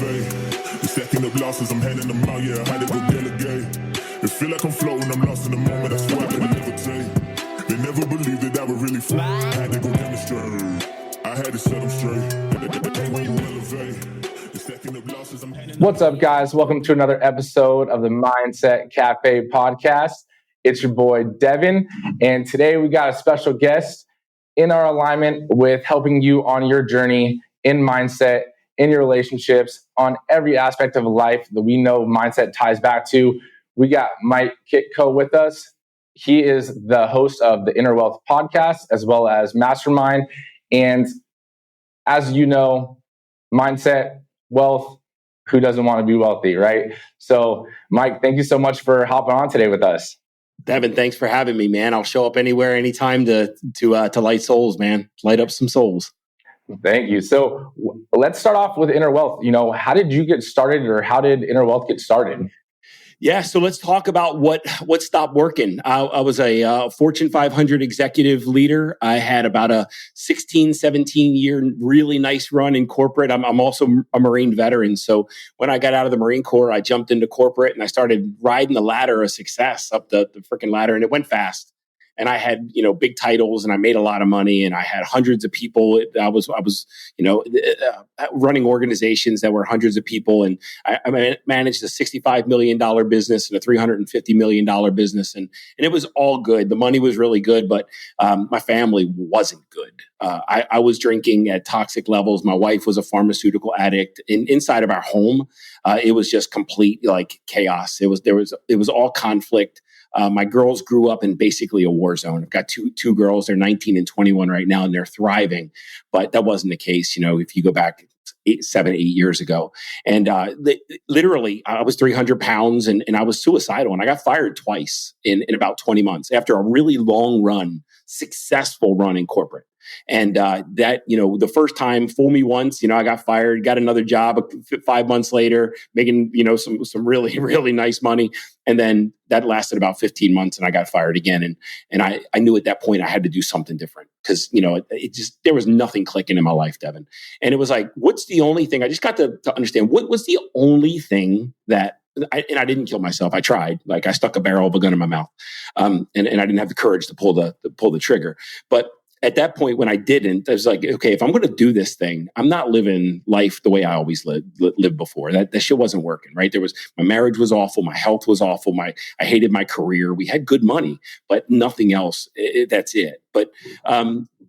elevate. The stacking up losses, I'm handing them out, yeah, I had to go delegate. It feel like I'm floating, I'm lost in the moment, that's why I couldn't levitate. They never believed that I would really fly, I had to go demonstrate. I had to set them straight. When you elevate, the stacking up losses, I'm handing. What's up, guys? Welcome to another episode of the Mindset Cafe podcast. It's your boy, Devin, and today we got a special guest in our alignment with helping you on your journey in mindset, in your relationships, on every aspect of life that we know mindset ties back to. We got Mike Kitko with us. He is the host of the Interwealth podcast as well as Mastermind. And as you know, mindset, wealth, who doesn't want to be wealthy, right? So, Mike, thank you so much for hopping on today with us. Devin, thanks for having me, man. I'll show up anywhere, anytime to light souls, man. Light up some souls. Thank you. So let's start off with Interwealth. You know, how did you get started, or how did Interwealth get started? Yeah, so let's talk about what stopped working. I was a Fortune 500 executive leader. I had about a 16, 17-year really nice run in corporate. I'm also a Marine veteran. So when I got out of the Marine Corps, I jumped into corporate and I started riding the ladder of success up the freaking ladder, and it went fast. And I had, big titles, and I made a lot of money, and I had hundreds of people. I was, running organizations that were hundreds of people, and I managed a $65 million business and a $350 million business, and it was all good. The money was really good, but my family wasn't good. I was drinking at toxic levels. My wife was a pharmaceutical addict. Inside of our home, it was just complete chaos. It was all conflict. My girls grew up in basically a war zone. I've got two girls. They're 19 and 21 right now, and they're thriving. But that wasn't the case, if you go back 7, 8 years ago. And literally, I was 300 pounds, and I was suicidal. And I got fired twice in about 20 months after a really long run, successful run in corporate. And the first time, fool me once, I got fired, got another job 5 months later, making, some really, really nice money. And then that lasted about 15 months, and I got fired again. And I knew at that point I had to do something different because, there was nothing clicking in my life, Devin. And it was like, what's the only thing? I just got to understand what was the only thing that, I didn't kill myself. I tried. I stuck a barrel of a gun in my mouth. And I didn't have the courage to pull the trigger. But at that point, when I didn't, I was like, okay, if I'm going to do this thing, I'm not living life the way I always lived before. That shit wasn't working, right? My marriage was awful. My health was awful. I hated my career. We had good money, but nothing else. That's it. But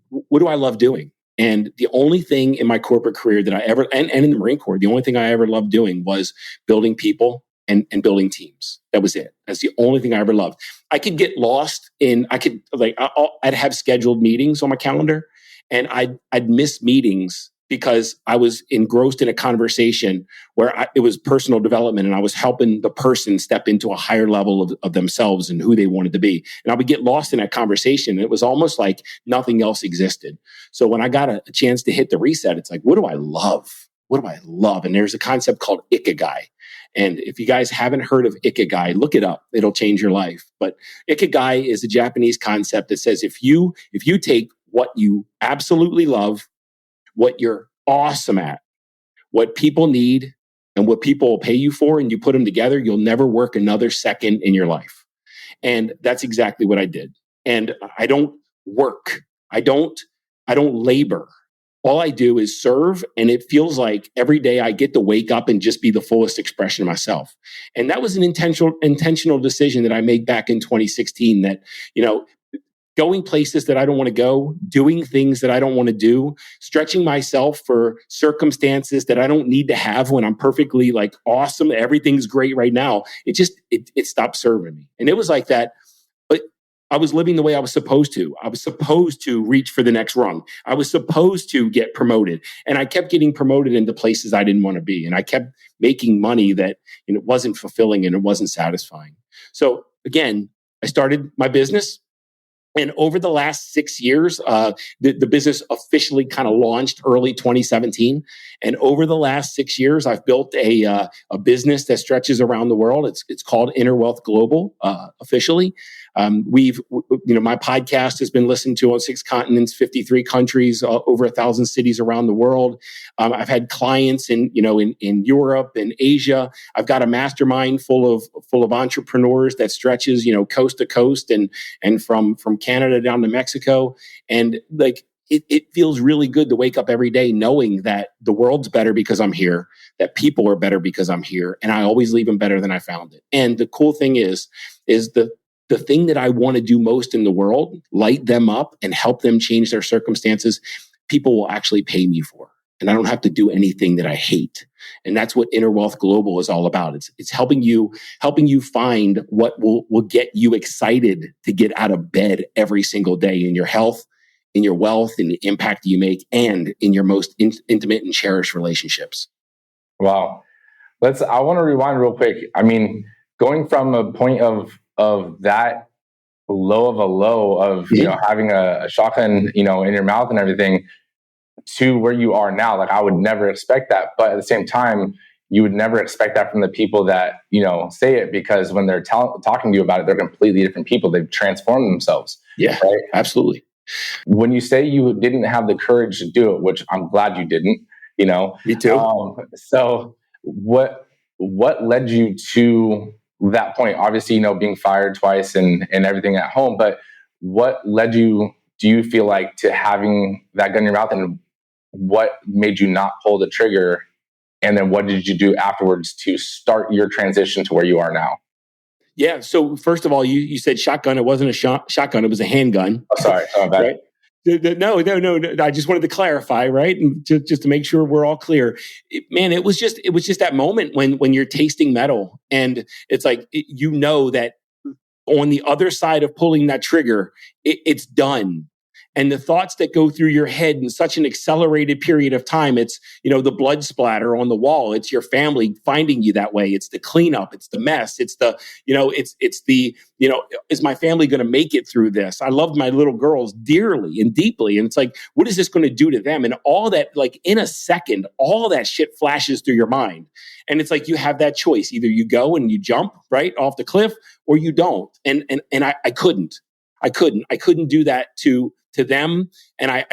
what do I love doing? And the only thing in my corporate career that I ever, and in the Marine Corps, the only thing I ever loved doing was building people and building teams. That was it. That's the only thing I ever loved. I could get lost I'd have scheduled meetings on my calendar, and I'd miss meetings because I was engrossed in a conversation where it was personal development, and I was helping the person step into a higher level of themselves and who they wanted to be. And I would get lost in that conversation. And it was almost like nothing else existed. So when I got a chance to hit the reset, it's like, what do I love? What do I love? And there's a concept called Ikegai. And if you guys haven't heard of Ikegai, look it up. It'll change your life. But Ikegai is a Japanese concept that says if you take what you absolutely love, what you're awesome at, what people need, and what people will pay you for, and you put them together, you'll never work another second in your life. And that's exactly what I did. And I don't work. I don't labor. All I do is serve, and it feels like every day I get to wake up and just be the fullest expression of myself. And that was an intentional decision that I made back in 2016 that, going places that I don't want to go, doing things that I don't want to do, stretching myself for circumstances that I don't need to have when I'm perfectly awesome. Everything's great right now. It stopped serving me. And it was like that. I was living the way I was supposed to. I was supposed to reach for the next rung. I was supposed to get promoted. And I kept getting promoted into places I didn't want to be. And I kept making money that it wasn't fulfilling and it wasn't satisfying. So again, I started my business. And over the last 6 years, the business officially kind of launched early 2017. And over the last 6 years, I've built a business that stretches around the world. It's called Interwealth Global officially. My podcast has been listened to on 6 continents, 53 countries, over 1,000 cities around the world. I've had clients in Europe and Asia. I've got a mastermind full of entrepreneurs that stretches, coast to coast and from Canada down to Mexico. And like, it feels really good to wake up every day knowing that the world's better because I'm here, that people are better because I'm here, and I always leave them better than I found it. And the cool thing is the thing that I want to do most in the world, light them up and help them change their circumstances, people will actually pay me for. And I don't have to do anything that I hate. And that's what Interwealth Global is all about. It's helping you find what will get you excited to get out of bed every single day in your health, in your wealth, in the impact you make, and in your most intimate and cherished relationships. Wow. I want to rewind real quick. I mean, going from a point of that low of a low of, having a shotgun, in your mouth and everything, to where you are now, like I would never expect that. But at the same time, you would never expect that from the people that, say it, because when they're talking to you about it, they're completely different people. They've transformed themselves. Yeah, right? Absolutely. When you say you didn't have the courage to do it, which I'm glad you didn't, Me too. So what led you to that point? Obviously, being fired twice and everything at home, but what led you, do you feel like, to having that gun in your mouth, and what made you not pull the trigger? And then what did you do afterwards to start your transition to where you are now? Yeah. So first of all, you said shotgun. It wasn't a shotgun. It was a handgun. Oh, sorry. Oh, bad. Right? No. I just wanted to clarify, right? And just to make sure we're all clear. It was just that moment when you're tasting metal, and it's like, that on the other side of pulling that trigger, it's done. And the thoughts that go through your head in such an accelerated period of time, it's, the blood splatter on the wall. It's your family finding you that way. It's the cleanup. It's the mess. It's the, it's the, is my family going to make it through this? I loved my little girls dearly and deeply. And it's like, what is this going to do to them? And all that, like in a second, all that shit flashes through your mind. And it's like, you have that choice. Either you go and you jump right off the cliff, or you don't. And I couldn't do that to them. And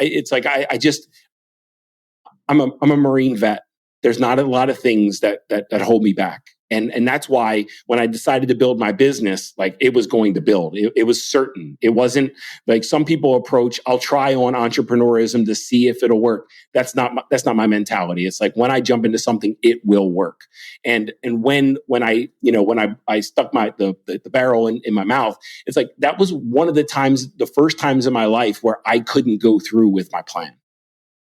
I'm a Marine vet. There's not a lot of things that hold me back. And that's why when I decided to build my business, like it was going to build, it was certain. It wasn't like some people approach, I'll try on entrepreneurism to see if it'll work. That's not my mentality. It's like, when I jump into something, it will work. And when I stuck the barrel in my mouth, it's like, that was one of the first times in my life where I couldn't go through with my plan.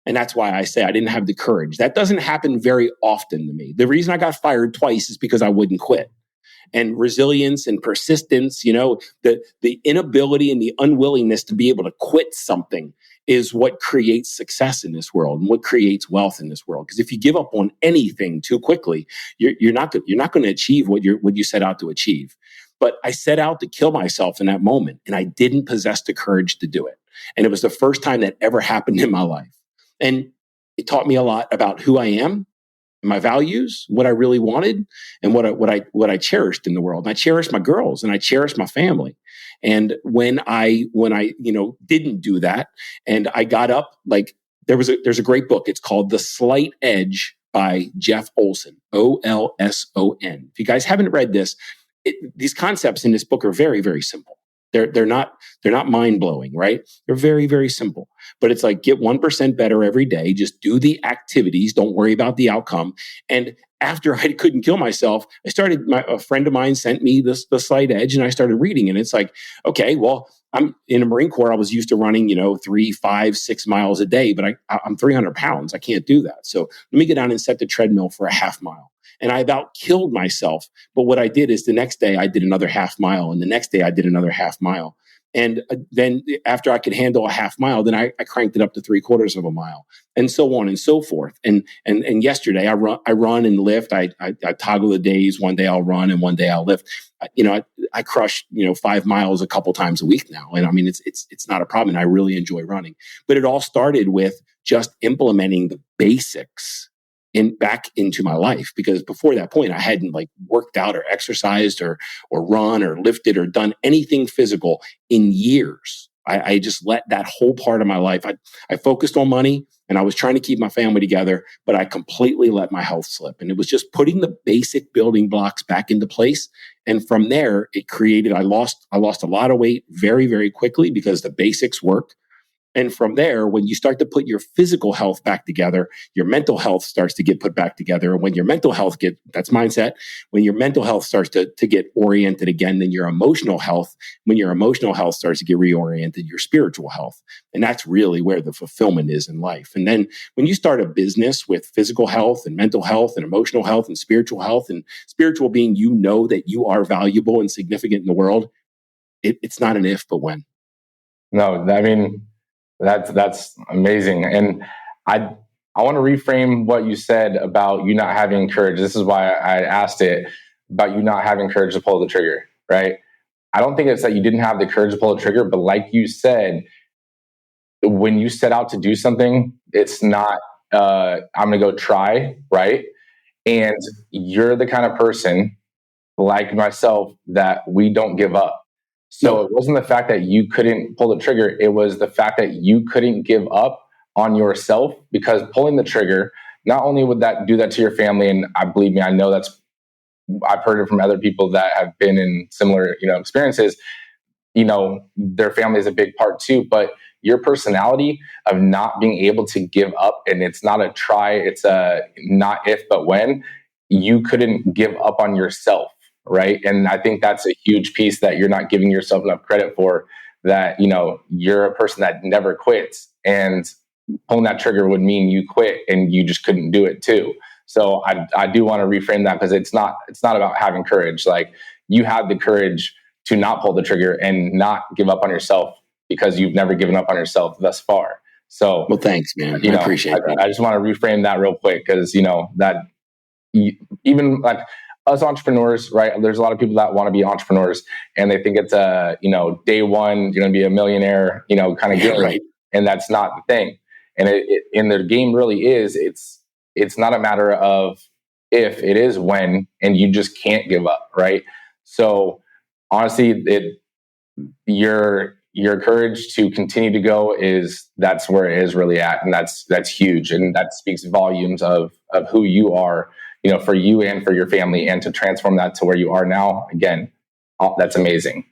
And that's why I say I didn't have the courage. That doesn't happen very often to me. The reason I got fired twice is because I wouldn't quit. And resilience and persistence, the inability and the unwillingness to be able to quit something is what creates success in this world and what creates wealth in this world. Because if you give up on anything too quickly, you're not going to achieve what you set out to achieve. But I set out to kill myself in that moment, and I didn't possess the courage to do it. And it was the first time that ever happened in my life. And it taught me a lot about who I am, my values, what I really wanted, and what I cherished in the world. And I cherished my girls, and I cherished my family. And when I didn't do that, and I got up, like there's a great book. It's called The Slight Edge by Jeff Olson, Olson. If you guys haven't read this, these concepts in this book are very, very simple. They're not mind blowing, right? They're very, very simple. But it's like, get 1% better every day. Just do the activities. Don't worry about the outcome. And after I couldn't kill myself, a friend of mine sent me the Slight Edge, and I started reading. And it's like, okay, well, I'm in the Marine Corps. I was used to running, 3, 5, 6 miles a day, but I'm 300 pounds. I can't do that. So let me get down and set the treadmill for a half mile. And I about killed myself. But what I did is the next day I did another half mile. And the next day I did another half mile. And then after I could handle a half mile, then I cranked it up to 3/4 of a mile, and so on and so forth. And yesterday I run and lift. I toggle the days. One day I'll run and one day I'll lift. I crush 5 miles a couple times a week now. And I mean, it's not a problem. And I really enjoy running. But it all started with just implementing the basics back into my life, because before that point I hadn't like worked out or exercised or run or lifted or done anything physical in years. I just let that whole part of my life. I focused on money and I was trying to keep my family together, but I completely let my health slip. And it was just putting the basic building blocks back into place. And from there, it created, I lost a lot of weight very, very quickly because the basics work. And from there, when you start to put your physical health back together, your mental health starts to get put back together. And when your mental health that's mindset, when your mental health starts to get oriented again, then your emotional health, when your emotional health starts to get reoriented, your spiritual health. And that's really where the fulfillment is in life. And then when you start a business with physical health and mental health and emotional health and spiritual being, you know that you are valuable and significant in the world. It's not an if, but when. No, I mean, that's amazing. And I want to reframe what you said about you not having courage. This is why I asked it about you not having courage to pull the trigger, right? I don't think it's that you didn't have the courage to pull the trigger, but like you said, when you set out to do something, it's not, I'm going to go try, right? And you're the kind of person like myself that we don't give up. So it wasn't the fact that you couldn't pull the trigger. It was the fact that you couldn't give up on yourself, because pulling the trigger, not only would that do that to your family, and believe me, I know I've heard it from other people that have been in similar, experiences, their family is a big part too, but your personality of not being able to give up, and it's not a try, it's a not if, but when, you couldn't give up on yourself. Right. And I think that's a huge piece that you're not giving yourself enough credit for, that, you're a person that never quits, and pulling that trigger would mean you quit and you just couldn't do it too. So I do want to reframe that, because it's not about having courage. Like, you have the courage to not pull the trigger and not give up on yourself, because you've never given up on yourself thus far. So, well, thanks, man. I appreciate it. I just want to reframe that real quick, because, even like us entrepreneurs, right? There's a lot of people that want to be entrepreneurs, and they think it's day one, you're going to be a millionaire, kind of game. Right. And that's not the thing. And in the game really is, it's not a matter of if, it is when, and you just can't give up. Right. So honestly, your courage to continue to go that's where it is really at. And that's huge. And that speaks volumes of who you are, for you and for your family, and to transform that to where you are now. Again, that's amazing.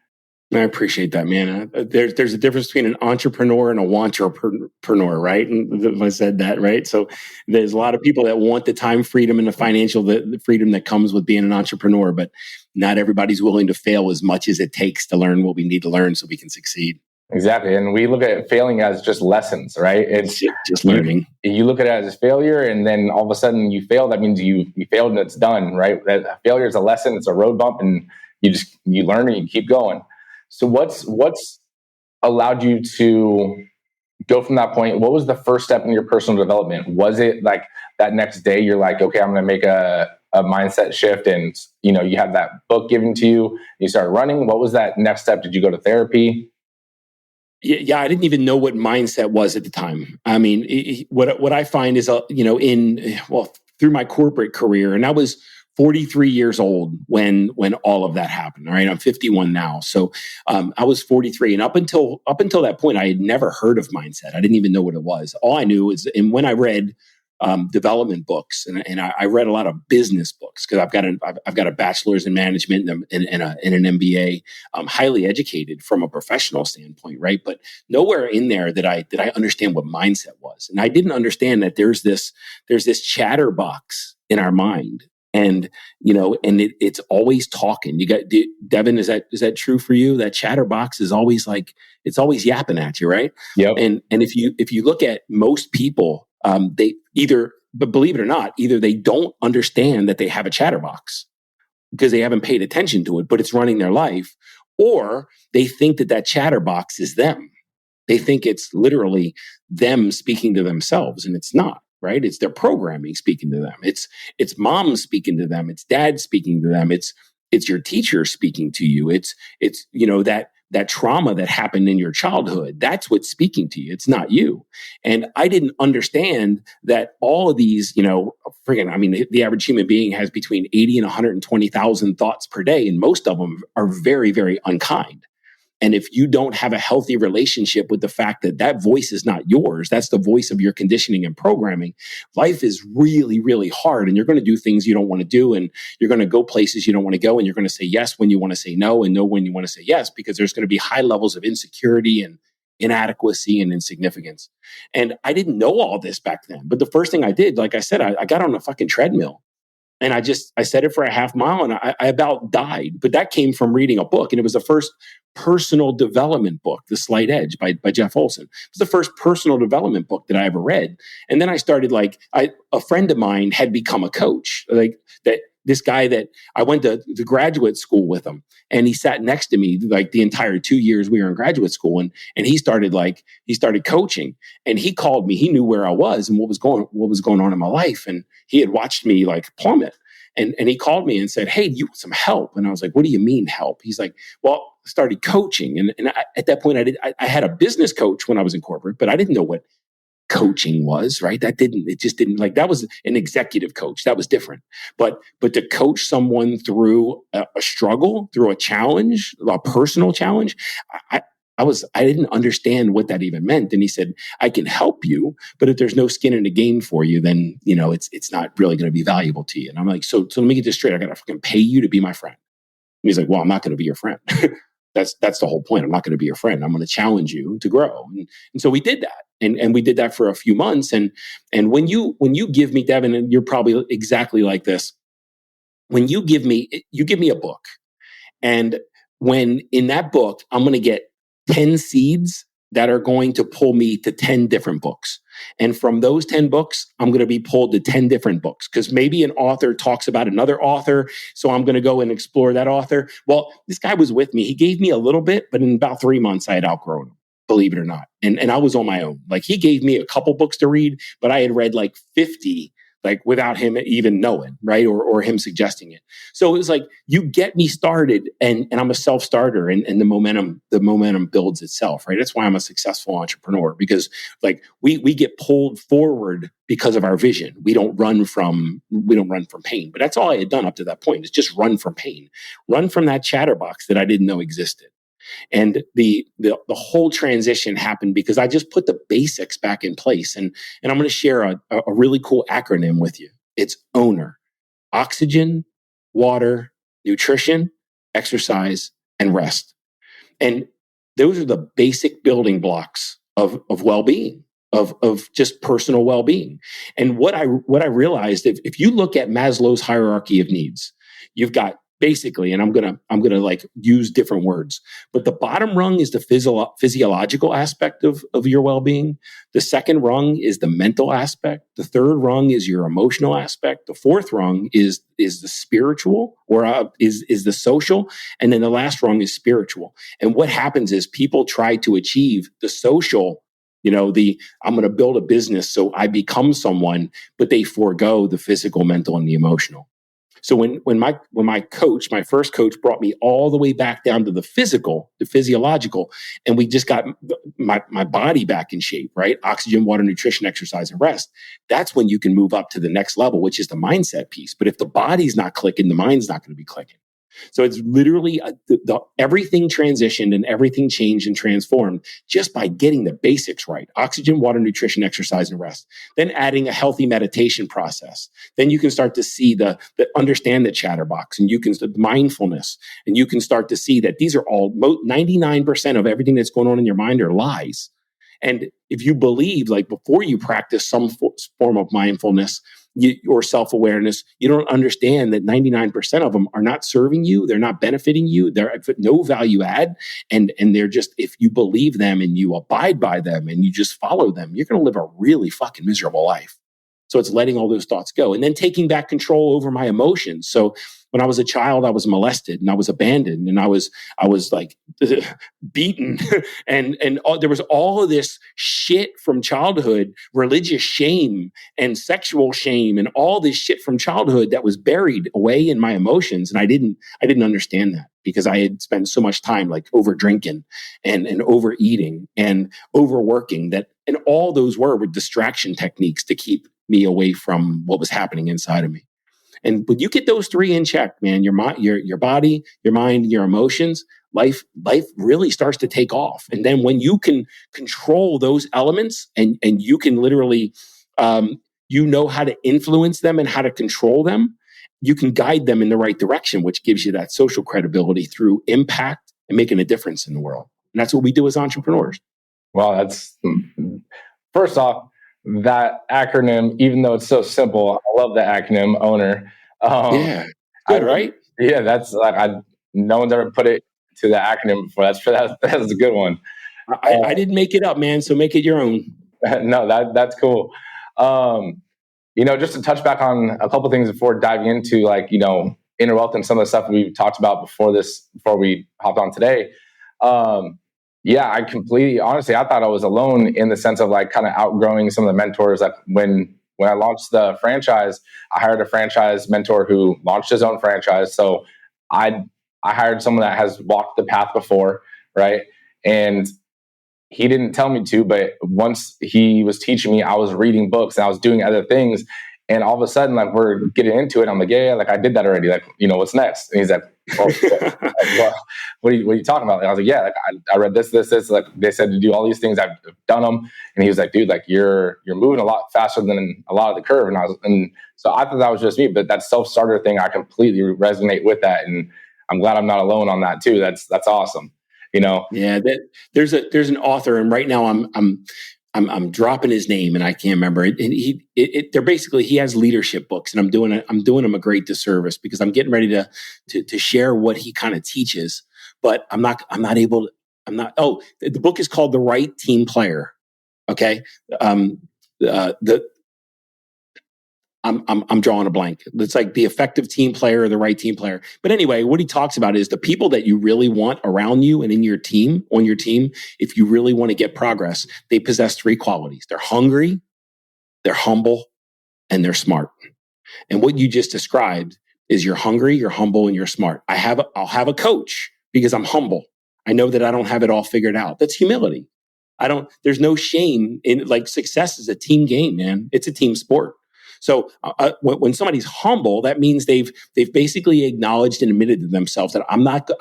I appreciate that, man. There's a difference between an entrepreneur and a wantrepreneur, right? And I said that, right? So there's a lot of people that want the time freedom and the financial the freedom that comes with being an entrepreneur, but not everybody's willing to fail as much as it takes to learn what we need to learn so we can succeed. Exactly. And we look at failing as just lessons, right? It's just learning. You look at it as failure, and then all of a sudden you fail. That means you failed and it's done, right? That failure is a lesson. It's a road bump, and you learn and you keep going. So what's allowed you to go from that point? What was the first step in your personal development? Was it like that next day you're like, okay, I'm going to make a mindset shift, and you had that book given to you, you started running? What was that next step? Did you go to therapy? Yeah, I didn't even know what mindset was at the time. I mean, what I find is, through my corporate career, and I was 43 years old when all of that happened. All right, I'm 51 now, so I was 43, and up until that point, I had never heard of mindset. I didn't even know what it was. All I knew is, and when I read development books, and I read a lot of business books, because I've got a bachelor's in management and an MBA. I'm highly educated from a professional standpoint, right? But nowhere in there did I understand what mindset was, and I didn't understand that there's this chatterbox in our mind. And, it's always talking. You got, Devin, is that true for you? That chatterbox is always it's always yapping at you, right? Yep. And if you look at most people, they but believe it or not, either they don't understand that they have a chatterbox because they haven't paid attention to it, but it's running their life, or they think that chatterbox is them. They think it's literally them speaking to themselves, and it's not. Right? It's their programming speaking to them. It's mom speaking to them. It's dad speaking to them. It's your teacher speaking to you. It's that that trauma that happened in your childhood. That's what's speaking to you. It's not you. And I didn't understand that all of these, the average human being has between 80 and 120,000 thoughts per day. And most of them are very, very unkind. And if you don't have a healthy relationship with the fact that that voice is not yours, that's the voice of your conditioning and programming, life is really, really hard. And you're going to do things you don't want to do. And you're going to go places you don't want to go. And you're going to say yes when you want to say no, and no when you want to say yes, because there's going to be high levels of insecurity and inadequacy and insignificance. And I didn't know all this back then. But the first thing I did, like I said, I got on a fucking treadmill. And I said it for a half mile and I about died. But that came from reading a book. And it was the first personal development book, The Slight Edge by Jeff Olson. It was the first personal development book that I ever read. And then I started a friend of mine had become a coach. This guy that I went to the graduate school with him, and he sat next to me like the entire 2 years we were in graduate school. And he started coaching, and he called me. He knew where I was and what was going on in my life. And he had watched me like plummet. And he called me and said, "Hey, do you want some help?" And I was like, "What do you mean help?" He's like, "Well, I started coaching." And at that point I had a business coach when I was in corporate, but I didn't know what coaching was, right? That was an executive coach. That was different. But to coach someone through a struggle, through a challenge, a personal challenge, I didn't understand what that even meant. And he said, "I can help you, but if there's no skin in the game for you, then, it's not really going to be valuable to you." And I'm like, so let me get this straight. I got to fucking pay you to be my friend. And he's like, "Well, I'm not going to be your friend." That's the whole point. I'm not going to be your friend. I'm going to challenge you to grow. And so we did that. And we did that for a few months. And when you give me, Devin, and you're probably exactly like this, when you give me a book, and when in that book, I'm going to get 10 seeds that are going to pull me to 10 different books. And from those 10 books, I'm going to be pulled to 10 different books, because maybe an author talks about another author. So I'm going to go and explore that author. Well, this guy was with me. He gave me a little bit, but in about 3 months, I had outgrown him, believe it or not. And I was on my own. Like, he gave me a couple books to read, but I had read like 50, like without him even knowing, right? Or him suggesting it. So it was like, you get me started, and I'm a self-starter, and the momentum builds itself, right? That's why I'm a successful entrepreneur, because like we get pulled forward because of our vision. We don't run from pain. But that's all I had done up to that point, is just run from pain, run from that chatterbox that I didn't know existed. And the whole transition happened because I just put the basics back in place. And I'm going to share a really cool acronym with you. It's OWNER: oxygen, water, nutrition, exercise, and rest. And those are the basic building blocks of well-being, of just personal well-being. And what I realized, if you look at Maslow's hierarchy of needs, you've got basically, and I'm gonna like use different words, but the bottom rung is the physiological aspect of your well-being. The second rung is the mental aspect. The third rung is your emotional aspect. The fourth rung is the spiritual, or is the social, and then the last rung is spiritual. And what happens is people try to achieve the social. I'm going to build a business so I become someone, but they forego the physical, mental, and the emotional. So when my coach, my first coach, brought me all the way back down to the physical, the physiological, and we just got my body back in shape, right? Oxygen, water, nutrition, exercise, and rest. That's when you can move up to the next level, which is the mindset piece. But if the body's not clicking, the mind's not going to be clicking. So it's literally everything transitioned and everything changed and transformed just by getting the basics right. Oxygen, water, nutrition, exercise, and rest. Then adding a healthy meditation process. Then you can start to see understand the chatterbox, and you can mindfulness, and you can start to see that these are all 99% of everything that's going on in your mind are lies. And if you believe, like, before you practice some form of mindfulness or self-awareness, you don't understand that 99% of them are not serving you. They're not benefiting you. They're no value add. And they're just, if you believe them and you abide by them and you just follow them, you're going to live a really fucking miserable life. So it's letting all those thoughts go, and then taking back control over my emotions. So when I was a child, I was molested and I was abandoned and I was like beaten and there was all of this shit from childhood, religious shame and sexual shame and all this shit from childhood that was buried away in my emotions. And I didn't understand that. because I had spent so much time like over drinking and overeating and overworking and all those were distraction techniques to keep me away from what was happening inside of me. And when you get those three in check, man, your body, your mind, your emotions, life really starts to take off. And then when you can control those elements and you can literally, how to influence them and how to control them, you can guide them in the right direction, which gives you that social credibility through impact and making a difference in the world. And that's what we do as entrepreneurs. Well, that's first off, that acronym, even though it's so simple, I love the acronym owner. Yeah, good, right? Yeah, that's like no one's ever put it to the acronym before. That's a good one. I didn't make it up, man. So make it your own. No, that's cool. Just to touch back on a couple things before diving into Interwealth and some of the stuff we talked about before we hopped on today. I completely, honestly, I thought I was alone in the sense of like kind of outgrowing some of the mentors. Like when I launched the franchise, I hired a franchise mentor who launched his own franchise. So I hired someone that has walked the path before, right? And he didn't tell me to, but once he was teaching me, I was reading books and I was doing other things. And all of a sudden, like, we're getting into it. I'm like, yeah, like I did that already. Like, what's next? And he's like, what are you talking about? And I was like, yeah, like I read this. Like they said to do all these things. I've done them. And he was like, dude, like you're moving a lot faster than a lot of the curve. And so I thought that was just me, but that self-starter thing, I completely resonate with that. And I'm glad I'm not alone on that too. That's awesome. Yeah, there's an author, and right now I'm dropping his name and I can't remember it. And he has leadership books, and I'm doing him a great disservice because I'm getting ready to share what he kind of teaches, but the book is called The Right Team Player. Okay. I'm drawing a blank. It's like the effective team player or the right team player. But anyway, what he talks about is the people that you really want around you and on your team, if you really want to get progress, they possess three qualities. They're hungry, they're humble, and they're smart. And what you just described is you're hungry, you're humble, and you're smart. I'll have a coach because I'm humble. I know that I don't have it all figured out. That's humility. There's no shame in, like, success is a team game, man. It's a team sport. So when somebody's humble, that means they've basically acknowledged and admitted to themselves that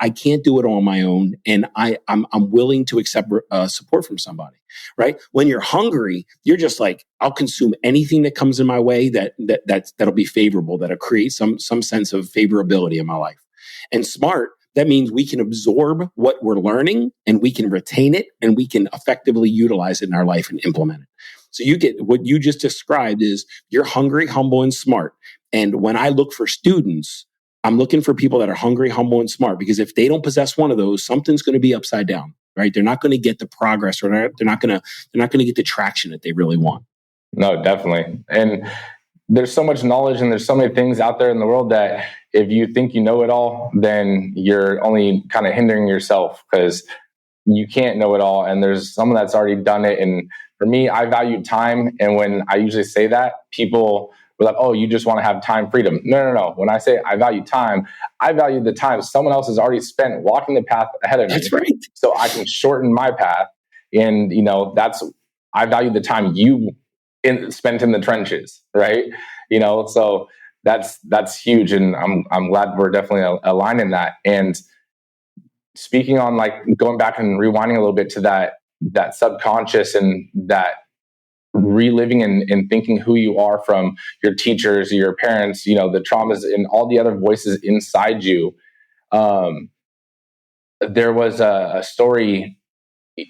I can't do it on my own, and I'm willing to accept support from somebody. Right? When you're hungry, you're just like, I'll consume anything that comes in my way that'll be favorable, that'll create some sense of favorability in my life. And smart, that means we can absorb what we're learning and we can retain it and we can effectively utilize it in our life and implement it. So you get what you just described is you're hungry, humble, and smart. And when I look for students, I'm looking for people that are hungry, humble, and smart, because if they don't possess one of those, something's going to be upside down, right? They're not going to get the progress, or they're not going to get the traction that they really want. No, definitely. And there's so much knowledge and there's so many things out there in the world that if you think you know it all, then you're only kind of hindering yourself because you can't know it all. And there's someone that's already done it. And for me, I value time. And when I usually say that, people were like, oh, you just want to have time freedom. No. When I say I value time, I value the time someone else has already spent walking the path ahead of me. That's right. So I can shorten my path. And, I value the time you spent in the trenches, right? So that's huge. And I'm glad we're definitely aligning that. And speaking on like going back and rewinding a little bit to that subconscious and that reliving and thinking who you are from your teachers, your parents, the traumas and all the other voices inside you. There was a story,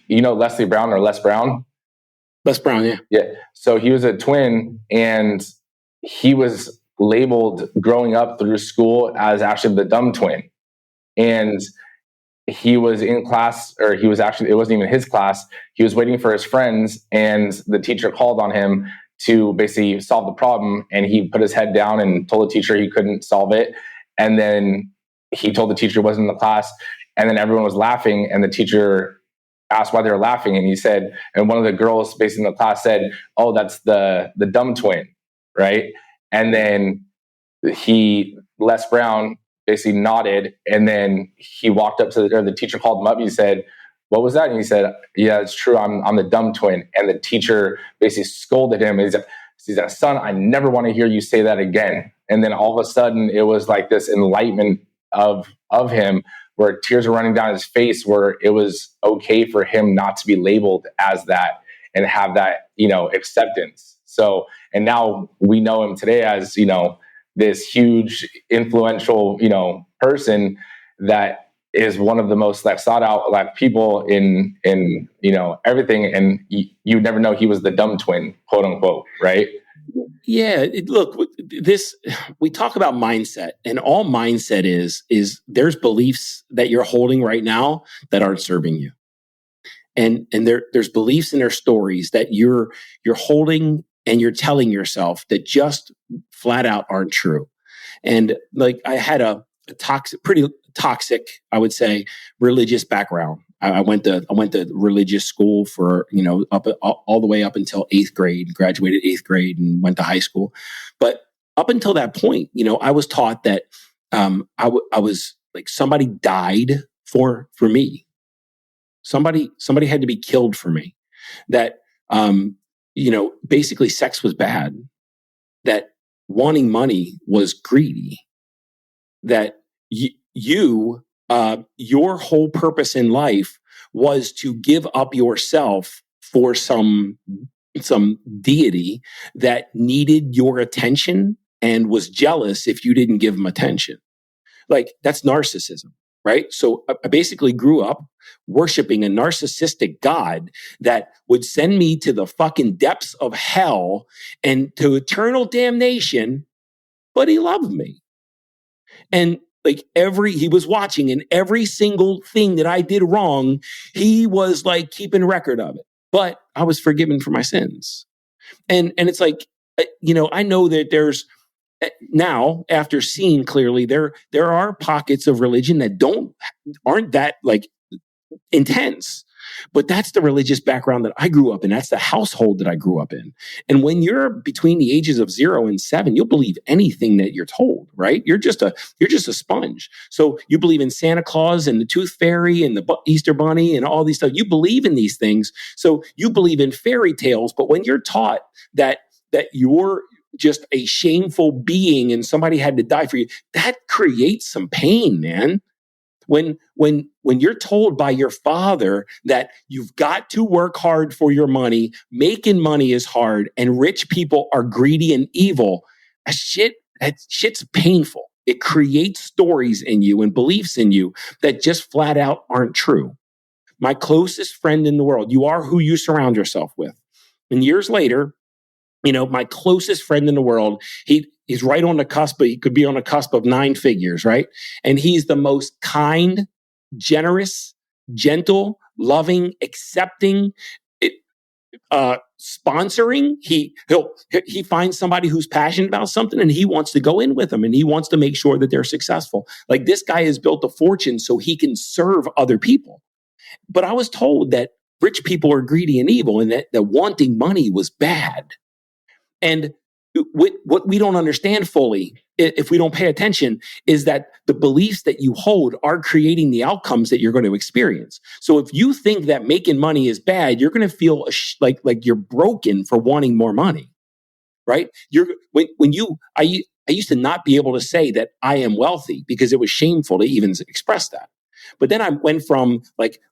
Leslie Brown or Les Brown? Les Brown, yeah. Yeah. So he was a twin and he was labeled growing up through school as actually the dumb twin. And he was in class, or it wasn't even his class. He was waiting for his friends and the teacher called on him to basically solve the problem. And he put his head down and told the teacher he couldn't solve it. And then he told the teacher he wasn't in the class. And then everyone was laughing. And the teacher asked why they were laughing. And he said, and one of the girls basically in the class said, oh, that's the dumb twin. Right. And then Les Brown basically nodded. And then he walked up to the teacher called him up and he said, "What was that?" And he said, "Yeah, it's true. I'm the dumb twin." And the teacher basically scolded him. He said, "Son, I never want to hear you say that again." And then all of a sudden it was like this enlightenment of him, where tears were running down his face, where it was okay for him not to be labeled as that and have that, acceptance. So, and now we know him today as, this huge influential, person that is one of the most sought out people in everything. And you never know he was the dumb twin, quote unquote, right? Yeah. Look, we talk about mindset, and all mindset is there's beliefs that you're holding right now that aren't serving you. And there's beliefs and there's stories that you're holding and you're telling yourself that just flat out aren't true. And I had a pretty toxic, I would say, religious background. I went to religious school for, all the way up until 8th grade, graduated 8th grade and went to high school. But up until that point, I was taught that I was somebody died for me. Somebody had to be killed for me. That, basically sex was bad. That wanting money was greedy. That your whole purpose in life was to give up yourself for some deity that needed your attention and was jealous if you didn't give them attention. That's narcissism, right? So I basically grew up worshiping a narcissistic God that would send me to the fucking depths of hell and to eternal damnation, but he loved me. And he was watching, and every single thing that I did wrong, he was keeping record of it. But I was forgiven for my sins. And it's I know that there's now, after seeing clearly, there are pockets of religion that aren't that intense. But that's the religious background that I grew up in. That's the household that I grew up in. And when you're between the ages of 0 and 7, you'll believe anything that you're told, right? You're just a sponge. So you believe in Santa Claus and the Tooth Fairy and the Easter Bunny and all these stuff. You believe in these things. So you believe in fairy tales. But when you're taught that you're just a shameful being and somebody had to die for you, that creates some pain, man. When you're told by your father that you've got to work hard for your money, making money is hard, and rich people are greedy and evil, that shit's painful. It creates stories in you and beliefs in you that just flat out aren't true. My closest friend in the world, you are who you surround yourself with. And years later, my closest friend in the world, he's right on the cusp, but he could be on the cusp of 9 figures, right? And he's the most kind, generous, gentle, loving, accepting, sponsoring. He finds somebody who's passionate about something and he wants to go in with them and he wants to make sure that they're successful. This guy has built a fortune so he can serve other people. But I was told that rich people are greedy and evil and that wanting money was bad. And what we don't understand fully, if we don't pay attention, is that the beliefs that you hold are creating the outcomes that you're going to experience. So if you think that making money is bad, you're going to feel like you're broken for wanting more money, right? I used to not be able to say that I am wealthy because it was shameful to even express that. But then I went from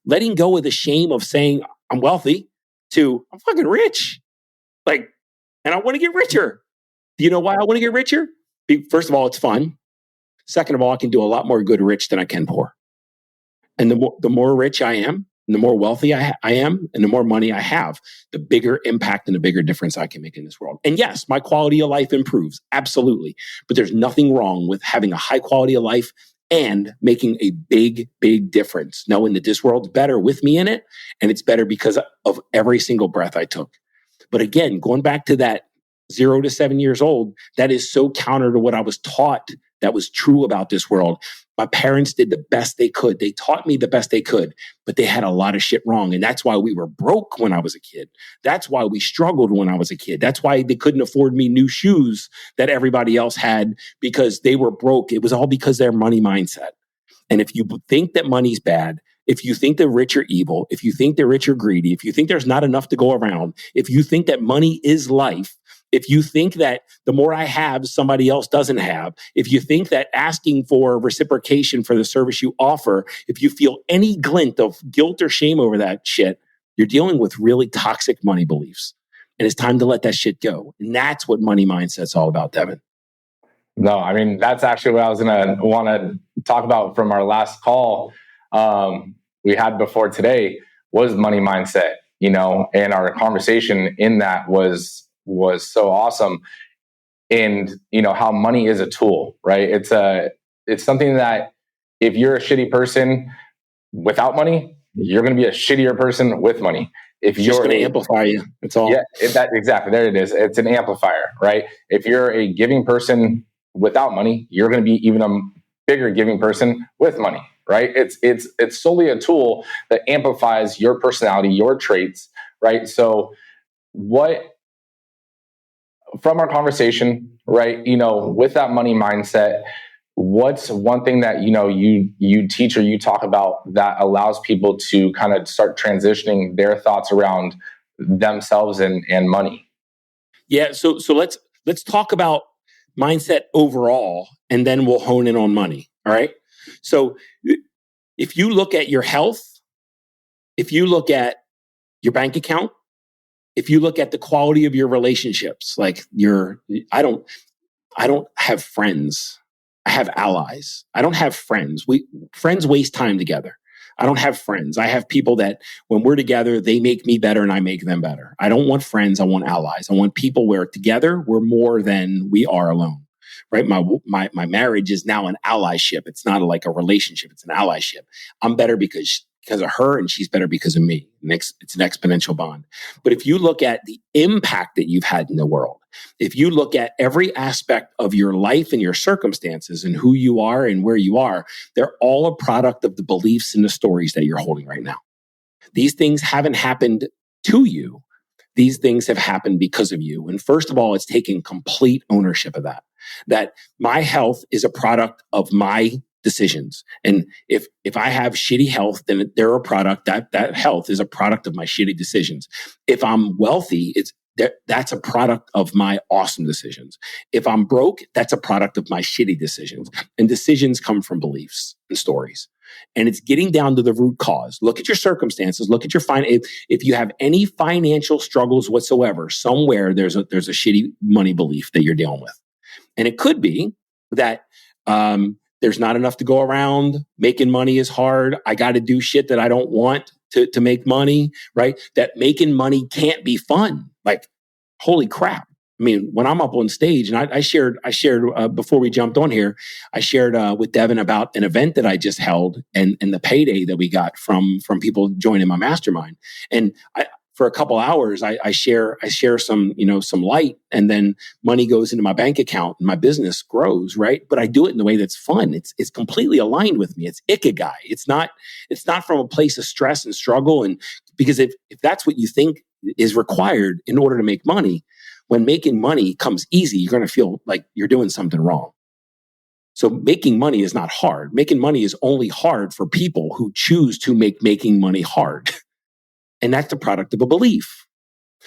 letting go of the shame of saying I'm wealthy to I'm fucking rich, and I want to get richer. Do you know why I want to get richer? First of all, it's fun. Second of all, I can do a lot more good rich than I can poor. And the more rich I am, and the more wealthy I am, and the more money I have, the bigger impact and the bigger difference I can make in this world. And yes, my quality of life improves. Absolutely. But there's nothing wrong with having a high quality of life and making a big, big difference. Knowing that this world's better with me in it, and it's better because of every single breath I took. But again, going back to that 0 to 7 years old, that is so counter to what I was taught that was true about this world. My parents did the best they could. They taught me the best they could, but they had a lot of shit wrong. And that's why we were broke when I was a kid. That's why we struggled when I was a kid. That's why they couldn't afford me new shoes that everybody else had because they were broke. It was all because of their money mindset. And if you think that money's bad, if you think the rich are evil, if you think the rich are greedy, if you think there's not enough to go around, if you think that money is life, if you think that the more I have, somebody else doesn't have, if you think that asking for reciprocation for the service you offer, if you feel any glint of guilt or shame over that shit, you're dealing with really toxic money beliefs. And it's time to let that shit go. And that's what money mindset's all about, Devin. No, I mean, that's actually what I was going to want to talk about from our last call we had before today was money mindset, and our conversation in that was so awesome. And, how money is a tool, right? It's something that if you're a shitty person without money, you're going to be a shittier person with money. If you're going to amplify you, that's all. Yeah, exactly. There it is. It's an amplifier, right? If you're a giving person without money, you're going to be even a bigger giving person with money, right? It's solely a tool that amplifies your personality, your traits, right? So from our conversation, right, with that money mindset, what's one thing that, you teach or you talk about that allows people to kind of start transitioning their thoughts around themselves and money? Yeah. So let's talk about mindset overall, and then we'll hone in on money. All right. So if you look at your health, if you look at your bank account, if you look at the quality of your relationships, like I don't have friends. I have allies. I don't have friends. Friends waste time together. I don't have friends. I have people that when we're together, they make me better and I make them better. I don't want friends. I want allies. I want people where together we're more than we are alone, right? My marriage is now an allyship. It's not like a relationship. It's an allyship. I'm better because of her and she's better because of me. It's an exponential bond. But if you look at the impact that you've had in the world, if you look at every aspect of your life and your circumstances and who you are and where you are, they're all a product of the beliefs and the stories that you're holding right now. These things haven't happened to you. These things have happened because of you. And first of all, it's taking complete ownership of that my health is a product of my decisions. And if I have shitty health, then they're a product that health is a product of my shitty decisions. If I'm wealthy, that's a product of my awesome decisions. If I'm broke, that's a product of my shitty decisions. And decisions come from beliefs and stories. And it's getting down to the root cause. Look at your circumstances. Look at your if you have any financial struggles whatsoever, somewhere there's a shitty money belief that you're dealing with. And it could be that there's not enough to go around. Making money is hard. I got to do shit that I don't want to make money, right? That making money can't be fun. Like, holy crap. I mean, when I'm up on stage, and I shared before we jumped on here, I shared with Devin about an event that I just held and the payday that we got from people joining my mastermind. And for a couple hours, I share some light, and then money goes into my bank account and my business grows, right? But I do it in a way that's fun. It's completely aligned with me. It's Ikegai. It's not from a place of stress and struggle. And because if that's what you think is required in order to make money, when making money comes easy, you're going to feel like you're doing something wrong. So making money is not hard. Making money is only hard for people who choose to make making money hard. And that's the product of a belief.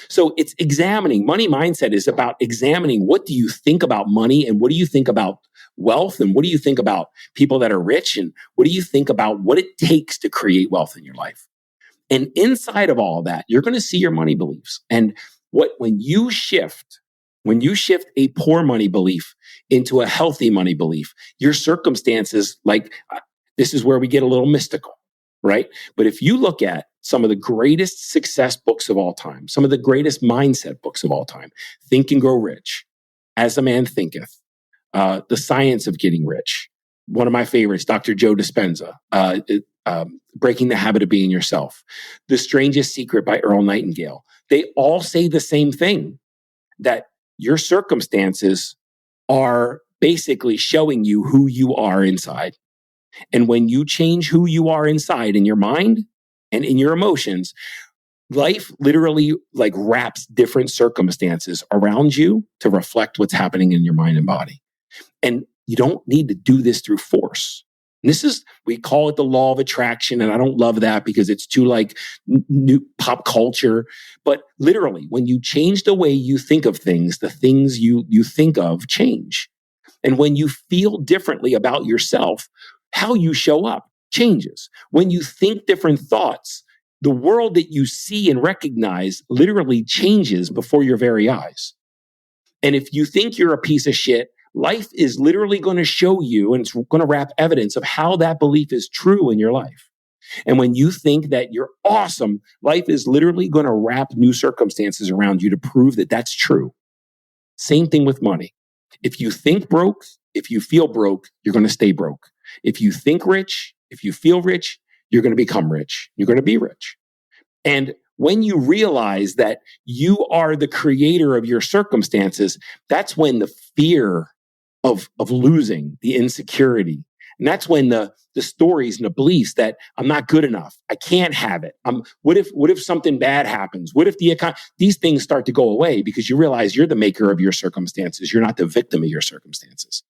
So it's examining. Money mindset is about examining what do you think about money and what do you think about wealth and what do you think about people that are rich and what do you think about what it takes to create wealth in your life. And inside of all of that, you're going to see your money beliefs. And when you shift a poor money belief into a healthy money belief, your circumstances, this is where we get a little mystical, right? But if you look at some of the greatest success books of all time, some of the greatest mindset books of all time, Think and Grow Rich, As a Man Thinketh, The Science of Getting Rich, one of my favorites, Dr. Joe Dispenza, Breaking the Habit of Being Yourself, The Strangest Secret by Earl Nightingale. They all say the same thing, that your circumstances are basically showing you who you are inside. And when you change who you are inside in your mind and in your emotions, life literally like wraps different circumstances around you to reflect what's happening in your mind and body. And you don't need to do this through force. And this is, we call it the law of attraction. And I don't love that because it's too like new pop culture. But literally, when you change the way you think of things, the things you think of change. And when you feel differently about yourself, how you show up changes. When you think different thoughts, the world that you see and recognize literally changes before your very eyes. And if you think you're a piece of shit, life is literally going to show you, and it's going to wrap evidence of how that belief is true in your life. And when you think that you're awesome, life is literally going to wrap new circumstances around you to prove that that's true. Same thing with money. If you think broke, if you feel broke, you're going to stay broke. If you think rich, if you feel rich, you're going to become rich. You're going to be rich. And when you realize that you are the creator of your circumstances, that's when the fear of losing, the insecurity, and that's when the stories and the beliefs that I'm not good enough, I can't have it. What if something bad happens? What if these things start to go away because you realize you're the maker of your circumstances. You're not the victim of your circumstances.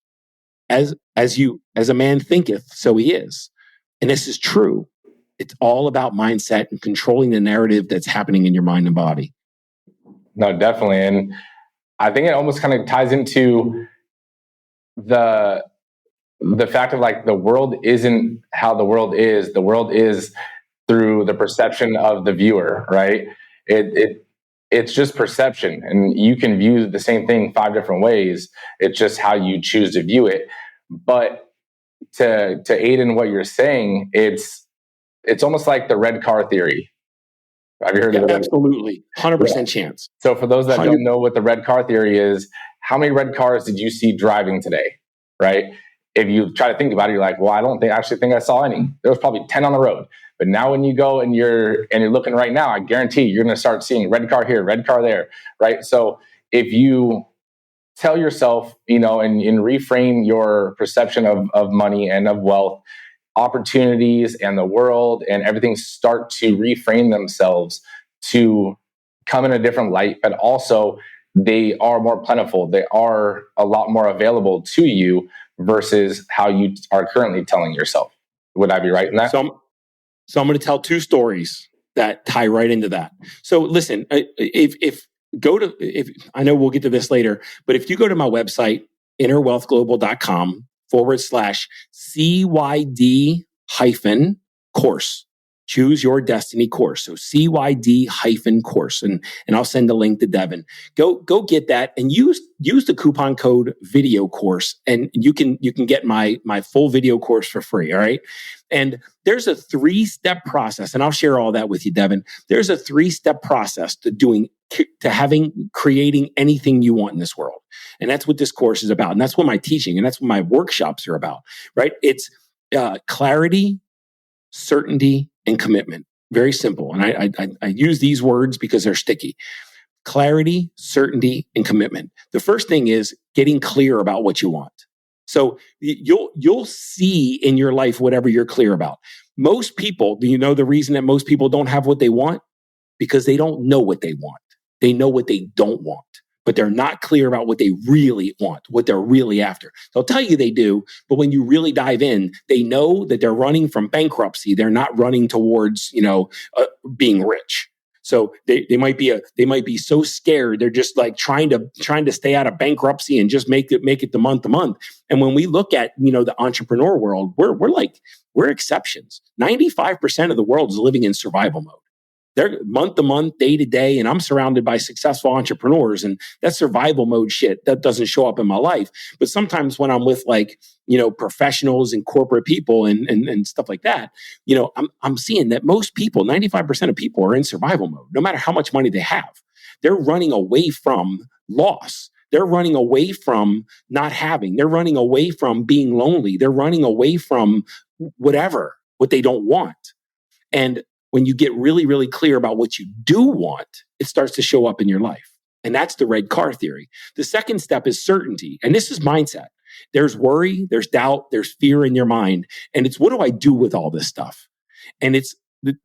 As a man thinketh, so he is. And this is true. It's all about mindset and controlling the narrative that's happening in your mind and body. No, definitely. And I think it almost kind of ties into the fact of like the world isn't how the world is. The world is through the perception of the viewer, right? It's just perception, and you can view the same thing 5 different ways. It's just how you choose to view it. But to aid in what you're saying, it's almost like the red car theory. Have you heard of it? Absolutely. 100% chance. So for those that don't know what the red car theory is, how many red cars did you see driving today? Right? If you try to think about it, you're like, well, I don't actually think I saw any. There was probably 10 on the road. But now when you go and you're looking right now, I guarantee you're going to start seeing red car here, red car there, right? So if you tell yourself, and reframe your perception of money and of wealth, opportunities and the world and everything start to reframe themselves to come in a different light, but also they are more plentiful. They are a lot more available to you versus how you are currently telling yourself. Would I be right in that? So I'm going to tell 2 stories that tie right into that. So listen, if I know we'll get to this later, but if you go to my website, interwealthglobal.com/CYD-course, choose your destiny course. So CYD-course, and I'll send a link to Devin. Go get that and use the coupon code video course, and you can get my full video course for free. All right. And there's a 3-step process, and I'll share all that with you, Devin. There's a 3-step process to creating anything you want in this world. And that's what this course is about. And that's what my teaching and that's what my workshops are about, right? It's clarity, certainty, and commitment. Very simple. And I use these words because they're sticky. Clarity, certainty, and commitment. The first thing is getting clear about what you want. So you'll see in your life whatever you're clear about. Most people, do you know the reason that most people don't have what they want? Because they don't know what they want. They know what they don't want, but they're not clear about what they really want, what they're really after. They'll tell you they do, but when you really dive in, they know that they're running from bankruptcy. They're not running towards, being rich. So they might be so scared. They're just like trying to stay out of bankruptcy and just make it the month to month. And when we look at, the entrepreneur world, we're exceptions. 95% of the world is living in survival mode. They're month to month, day to day, and I'm surrounded by successful entrepreneurs, and that survival mode shit that doesn't show up in my life. But sometimes when I'm with professionals and corporate people and stuff like that, I'm seeing that most people, 95% of people, are in survival mode. No matter how much money they have, they're running away from loss. They're running away from not having. They're running away from being lonely. They're running away from what they don't want. And when you get really, really clear about what you do want, it starts to show up in your life. And that's the red car theory. The second step is certainty. And this is mindset. There's worry, there's doubt, there's fear in your mind. And it's, what do I do with all this stuff? And it's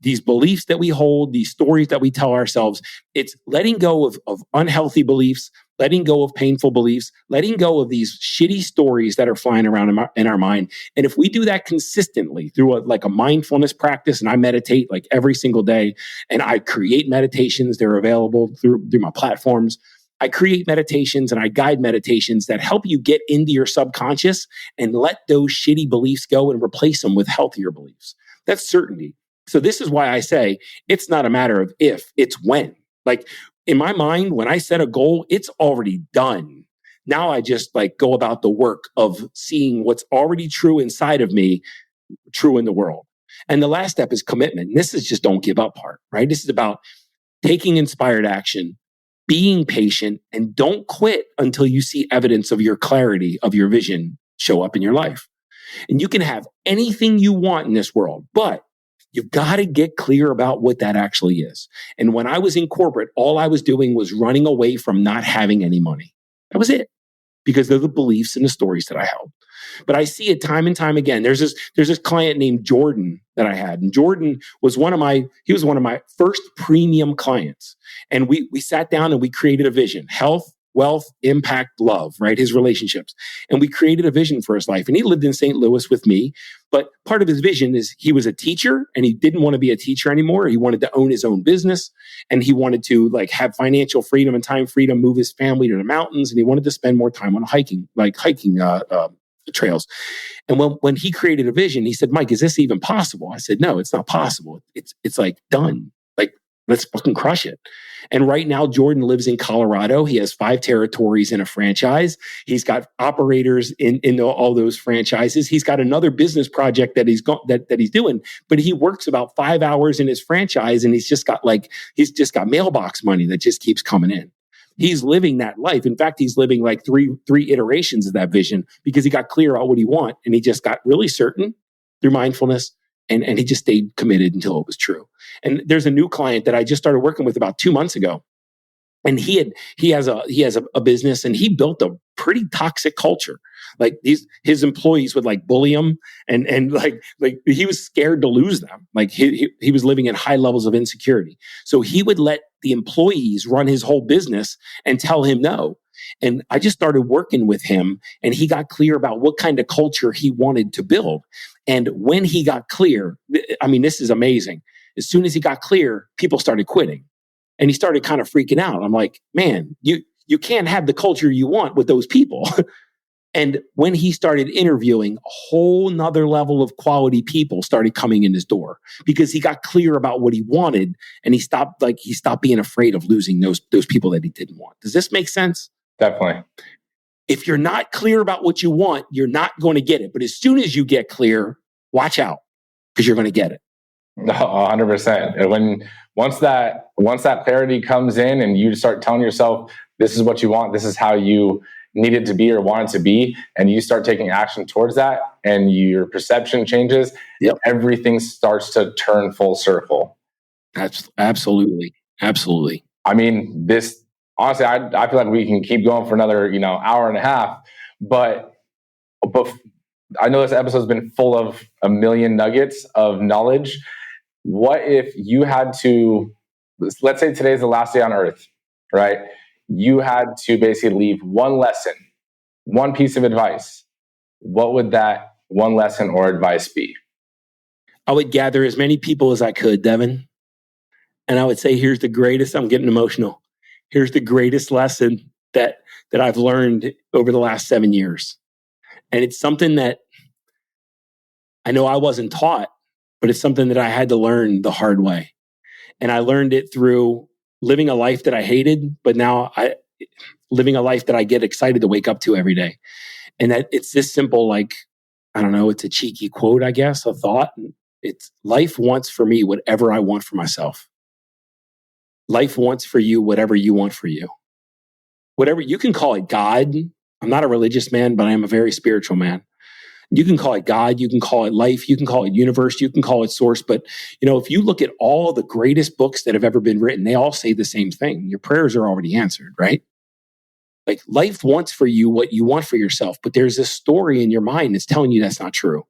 these beliefs that we hold, these stories that we tell ourselves. It's letting go of unhealthy beliefs, letting go of painful beliefs, letting go of these shitty stories that are flying around in our mind. And if we do that consistently through a mindfulness practice, and I meditate like every single day, and I create meditations, they're available through my platforms. I create meditations and I guide meditations that help you get into your subconscious and let those shitty beliefs go and replace them with healthier beliefs. That's certainty. So this is why I say it's not a matter of if, it's when. Like in my mind, when I set a goal, it's already done. Now I just go about the work of seeing what's already true inside of me, true in the world. And the last step is commitment. And this is just don't give up part, right? This is about taking inspired action, being patient, and don't quit until you see evidence of your clarity, of your vision show up in your life. And you can have anything you want in this world, but you've got to get clear about what that actually is. And when I was in corporate, all I was doing was running away from not having any money. That was it, because they're the beliefs and the stories that I held. But I see it time and time again. There's this client named Jordan that I had. And Jordan was one of my first premium clients. And we sat down and we created a vision: health, wealth, impact, love, right? His relationships. And we created a vision for his life. And he lived in St. Louis with me. But part of his vision is he was a teacher and he didn't want to be a teacher anymore. He wanted to own his own business, and he wanted to have financial freedom and time freedom, move his family to the mountains. And he wanted to spend more time on hiking trails. And when he created a vision, he said, "Mike, is this even possible?" I said, "No, it's not possible. It's done. Let's fucking crush it." And right now, Jordan lives in Colorado. He has 5 territories in a franchise. He's got operators in all those franchises. He's got another business project that he's doing, but he works about 5 hours in his franchise, and he's just got mailbox money that just keeps coming in. He's living that life. In fact, he's living three iterations of that vision, because he got clear on what he wants, and he just got really certain through mindfulness. And he just stayed committed until it was true. And there's a new client that I just started working with about 2 months ago. And he has a business, and he built a pretty toxic culture. His employees would bully him, and he was scared to lose them. He was living at high levels of insecurity. So he would let the employees run his whole business and tell him no. And I just started working with him, and he got clear about what kind of culture he wanted to build. And when he got clear, this is amazing. As soon as he got clear, people started quitting, and he started kind of freaking out. I'm like, man, you can't have the culture you want with those people. And when he started interviewing, a whole nother level of quality people started coming in his door, because he got clear about what he wanted, and he stopped being afraid of losing those people that he didn't want. Does this make sense? Definitely. If you're not clear about what you want, you're not going to get it. But as soon as you get clear, watch out, because you're going to get it. No, 100%. And once that clarity comes in, and you start telling yourself, this is what you want, this is how you need it to be or want it to be, and you start taking action towards that, and your perception changes, everything starts to turn full circle. Absolutely. This, honestly, I feel like we can keep going for another, hour and a half, but I know this episode's been full of a million nuggets of knowledge. What if you had to, let's say today's the last day on earth, right? You had to basically leave one lesson, one piece of advice. What would that one lesson or advice be? I would gather as many people as I could, Devin. And I would say, here's the greatest, I'm getting emotional. Here's the greatest lesson that I've learned over the last 7 years. And it's something that I know I wasn't taught, but it's something that I had to learn the hard way. And I learned it through living a life that I hated, but now living a life that I get excited to wake up to every day. And that it's this simple, I don't know, it's a cheeky quote, I guess, a thought. It's life wants for me whatever I want for myself. Life wants for you whatever you want for you. Whatever, you can call it God. I'm not a religious man, but I am a very spiritual man. You can call it God, you can call it life, you can call it universe, you can call it source. But, if you look at all the greatest books that have ever been written, they all say the same thing. Your prayers are already answered, right? Like life wants for you what you want for yourself, but there's this story in your mind that's telling you that's not true.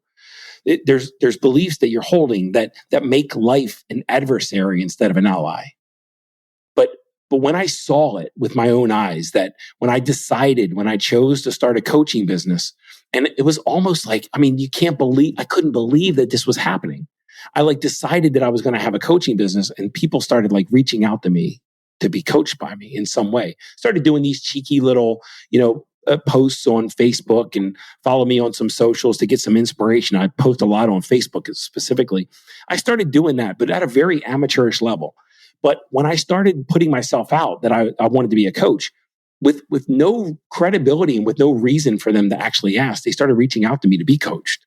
There's beliefs that you're holding that make life an adversary instead of an ally. But when I saw it with my own eyes, that when I chose to start a coaching business, and it was almost like, I mean, I couldn't believe that this was happening. I like decided that I was going to have a coaching business, and people started like reaching out to me to be coached by me in some way. Started doing these cheeky little, posts on Facebook and follow me on some socials to get some inspiration. I post a lot on Facebook specifically. I started doing that, but at a very amateurish level. But when I started putting myself out that I wanted to be a coach, with no credibility and with no reason for them to actually ask, they started reaching out to me to be coached.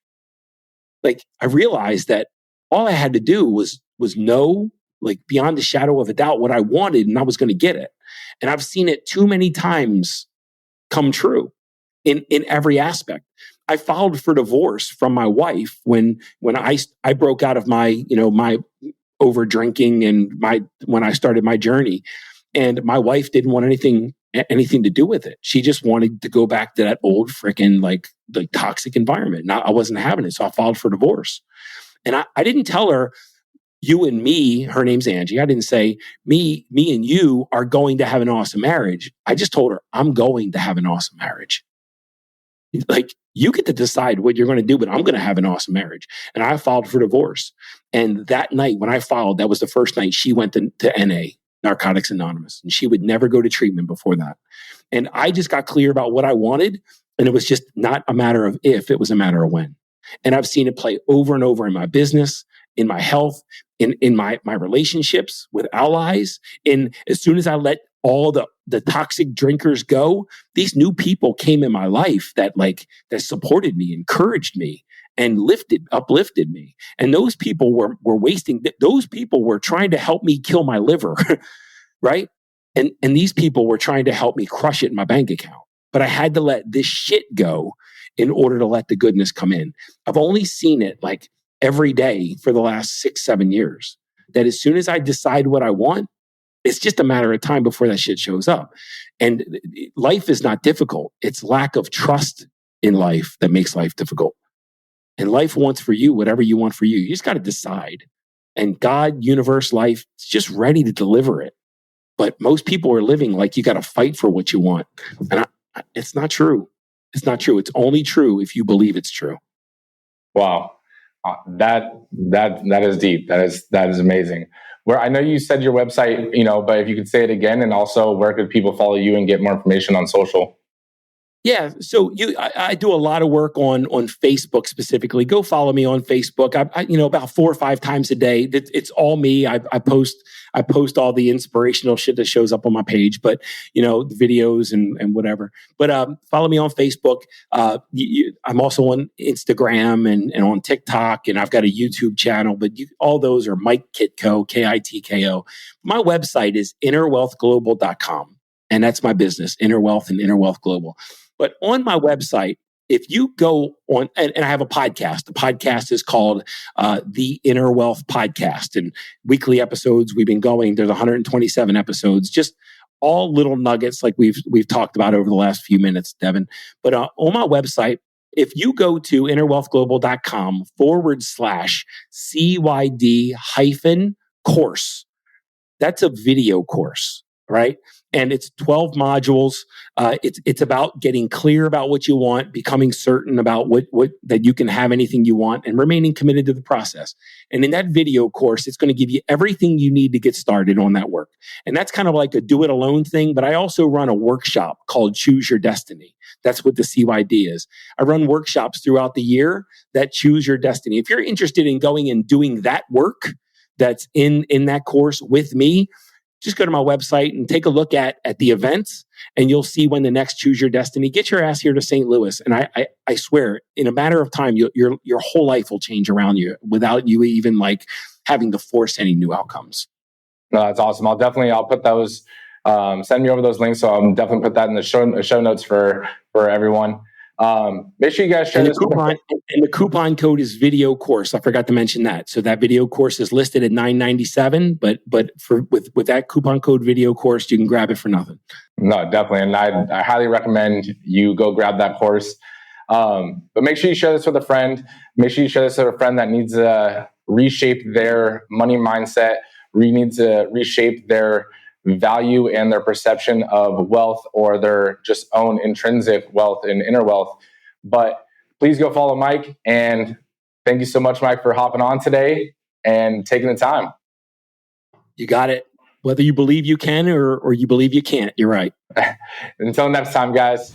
Like I realized that all I had to do was know, like beyond the shadow of a doubt, what I wanted, and I was going to get it. And I've seen it too many times come true in every aspect. I filed for divorce from my wife when I broke out of my over drinking and when I started my journey, and my wife didn't want anything to do with it. She just wanted to go back to that old freaking like toxic environment. And I wasn't having it. So I filed for divorce. And I didn't tell her, you and me, her name's Angie. I didn't say me and you are going to have an awesome marriage. I just told her, I'm going to have an awesome marriage. Like you get to decide what you're going to do, but I'm going to have an awesome marriage. And I filed for divorce. And that night when I filed, that was the first night she went to NA, Narcotics Anonymous. And she would never go to treatment before that. And I just got clear about what I wanted. And it was just not a matter of if, it was a matter of when. And I've seen it play over and over in my business, in my health, in my relationships with allies. And as soon as I let all the toxic drinkers go, these new people came in my life that supported me, encouraged me, and uplifted me. And those people were wasting. Those people were trying to help me kill my liver, right? And these people were trying to help me crush it in my bank account. But I had to let this shit go in order to let the goodness come in. I've only seen it like every day for the last 6-7 years, that as soon as I decide what I want, it's just a matter of time before that shit shows up. And life is not difficult. It's lack of trust in life that makes life difficult. And life wants for you whatever you want for you. You just got to decide. And God, universe, life, is just ready to deliver it. But most people are living like you got to fight for what you want. And it's not true. It's not true. It's only true if you believe it's true. Wow. That is deep. That is amazing. Where I know you said your website, but if you could say it again, and also where could people follow you and get more information on social? Yeah, so I do a lot of work on Facebook specifically. Go follow me on Facebook. I about 4 or 5 times a day. It's all me. I post all the inspirational shit that shows up on my page, but the videos and whatever. But follow me on Facebook. I'm also on Instagram and on TikTok, and I've got a YouTube channel. But all those are Mike Kitko, Kitko. My website is interwealthglobal.com, and that's my business, Interwealth and Interwealth Global. But on my website, if you go on, and I have a podcast. The podcast is called the Interwealth Podcast, and weekly episodes. We've been going. There's 127 episodes, just all little nuggets like we've talked about over the last few minutes, Devin. But on my website, if you go to interwealthglobal.com/CYD-course, that's a video course, right? And it's 12 modules. It's about getting clear about what you want, becoming certain about what that you can have anything you want, and remaining committed to the process. And in that video course, it's going to give you everything you need to get started on that work. And that's kind of like a do it alone thing. But I also run a workshop called Choose Your Destiny. That's what the CYD is. I run workshops throughout the year that choose your destiny. If you're interested in going and doing that work that's in that course with me, just go to my website and take a look at the events, and you'll see when the next Choose Your Destiny. Get your ass here to St. Louis, and I swear, in a matter of time, your whole life will change around you without you even like having to force any new outcomes. No, that's awesome. I'll put those. Send me over those links, so I'll definitely put that in the show notes for everyone. Make sure you guys share this. And the coupon code is video course. I forgot to mention that. So that video course is listed at $9.97, but with that coupon code video course, you can grab it for nothing. No, definitely. And I highly recommend you go grab that course. But make sure you share this with a friend. Make sure you share this with a friend that needs to reshape their money mindset, needs to reshape their value and their perception of wealth, or their just own intrinsic wealth and inner wealth. But please go follow Mike. And thank you so much, Mike, for hopping on today and taking the time. You got it. Whether you believe you can or you believe you can't, you're right. Until next time, guys.